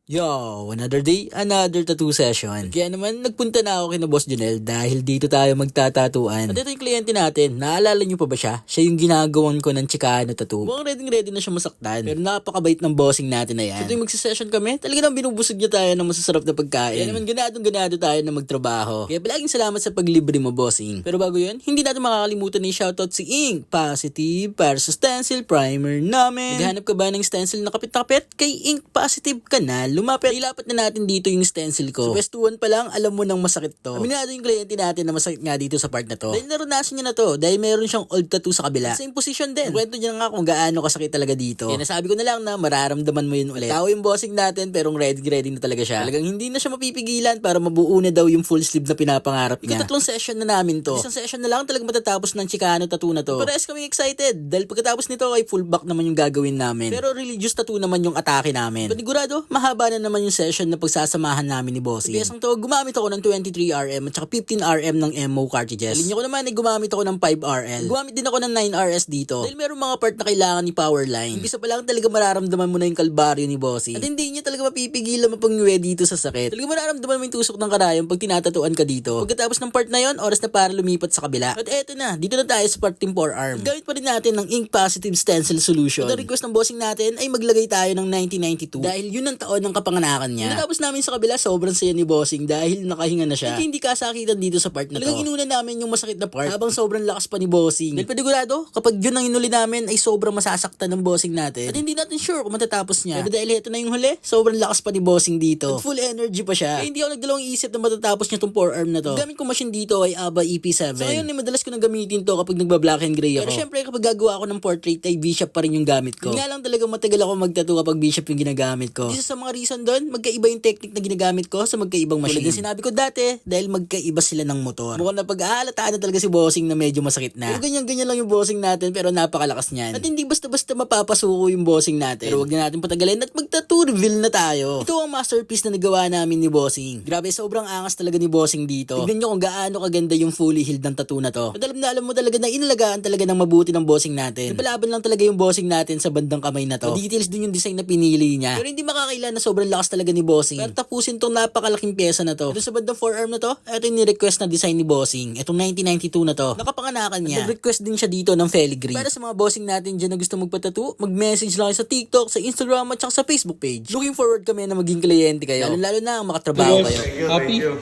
Yo, another day, another tattoo session. Kaya naman, nagpunta na ako kina Boss Jonel dahil dito tayo magtatatuan. At ito yung kliyente natin, naalala nyo pa ba siya? Siya yung ginagawan ko ng Chicano tattoo. Mukhang ready na siya masaktan. Pero napakabait ng bossing natin na yan. So tuwing magsisession kami, talaga nang binubusog niya tayo ng masasarap na pagkain. Kaya naman ganado tayo na magtrabaho. Kaya palaging salamat sa paglibre mo, bossing. Pero bago yun, hindi natin makakalimutan na i-shoutout si Ink Positive para sa stencil primer namin. Naghanap ka ba ng stencil na kapit-kapit? Kay Ink Positive ka na. Lumapit, ilapat na natin dito yung stencil ko. So pwestuhan pa lang, alam mo nang masakit to. Aminado yung kliyente natin na masakit nga dito sa part na to. Dahil naranasan niya na to, dahil meron siyang old tattoo sa kabila. Same position din. Kwento niya nga kung gaano kasakit talaga dito. Kaya nasabi ko na lang na mararamdaman mo yun ulit. Tao yung bossing natin pero ready na talaga siya. Talagang hindi na siya mapipigilan para mabuo na daw yung full sleeve na pinapangarap niya. Ikatlong session na namin to. Isang session na lang talagang matatapos ng Chicano tattoo na to. Parehas kami excited dahil pagkatapos nito ay full back naman yung gagawin namin. Pero religious tattoo naman yung atake namin. Panigurado, mahaba na naman yung session na pagsasamahan namin ni Bossing. Sa piyesang to, gumamit ako ng 23RM at saka 15RM ng MO cartridges. Sa linya ko naman ay gumamit ako ng 5RL. Gumamit din ako ng 9RS dito. Dahil meron mga part na kailangan ni Powerline. Umpisa pa lang talaga mararamdaman mo na yung kalbaryo ni Bossing. At hindi niya talaga mapipigilan mapangwe dito sa sakit. Talaga mararamdaman mo yung tusok ng karayom pag tinatatuan ka dito. Pagkatapos ng part na yon, oras na para lumipat sa kabila. At eto na, dito na tayo sa part ng forearm. Gamit pa rin natin ng Ink Positive Stencil Solution. At ang request ng Bossing natin ay maglagay tayo ng 1992 dahil yun ang taon ng kapanganakan niya. Pagkatapos namin sa kabila, sobrang saya ni Bossing dahil nakahinga na siya. At hindi kasakitan dito sa part na to. Talagang inuna namin yung masakit na part habang sobrang lakas pa ni Bossing. Dahil panigurado, kapag yun ang inuli namin ay sobrang masasaktan ng Bossing natin. At hindi natin sure kung matatapos niya. Pero dahil ito na yung huli, sobrang lakas pa ni Bossing dito. At full energy pa siya. Kaya hindi ako nagdalawang isip na matatapos niya tong forearm na to. Ang gamit kong machine dito ay ABA EP7. So ngayon ay madalas ko nang gamitin to kapag nagba-black and gray ako. Pero syempre kapag gagawa ako ng portrait ay V-Shop pa rin yung gamit ko. Hindi nga lang talaga matagal ako magtattoo kapag V-Shop yung ginagamit ko. Isa sa mga reason doon, magkaiba yung technique na ginagamit ko sa magkaibang machine. Tulad ng sinabi ko dati, dahil magkaiba sila ng motor. Mukhang na pag-aalataan na talaga si Bossing na medyo masakit na. Pero ganyan lang yung Bossing natin pero napakalakas niyan. At hindi basta-basta mapapasuko yung Bossing natin. Pero wag na natin patagalin at magtattoo reveal na tayo. Ito ang masterpiece na nagawa namin ni Bossing. Grabe, sobrang angas talaga ni Bossing dito. Tignan nyo kung gaano kaganda yung fully healed ng tattoo na to. At alam mo talaga na inalagaan talaga ng mabuti ng Bossing natin. Napalaban lang talaga yung Bossing natin sa bandang kamay na to. Details din yung design na pinili niya. Pero hindi makakailan na sobrang lakas talaga ni Bossing. Pero tapusin tong napakalaking pyesa na to. Ito sa bandang forearm na to, ito yung ni-request na design ni Bossing. Itong 1992 na to. Nakapanganakan niya. Nag-request din siya dito ng filigree. Para sa mga Bossing natin dyan na gusto magpatattoo, mag-message lang kayo sa TikTok, sa Instagram at saka sa Facebook page. Looking forward kami na maging kliyente kayo. Lalo na ang makatrabaho kayo.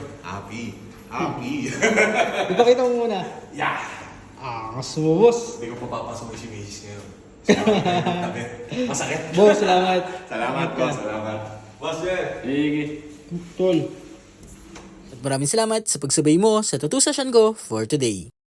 Happy. Ipakita mo muna. Yeah! Mas mo, boss. Hindi ko papapasok si Macy's ngayon. Masakit. Boss, salamat. Salamat ko, salamat. Boss, Sige. Tol. At maraming salamat sa pagsabay mo sa tattoo session ko for today.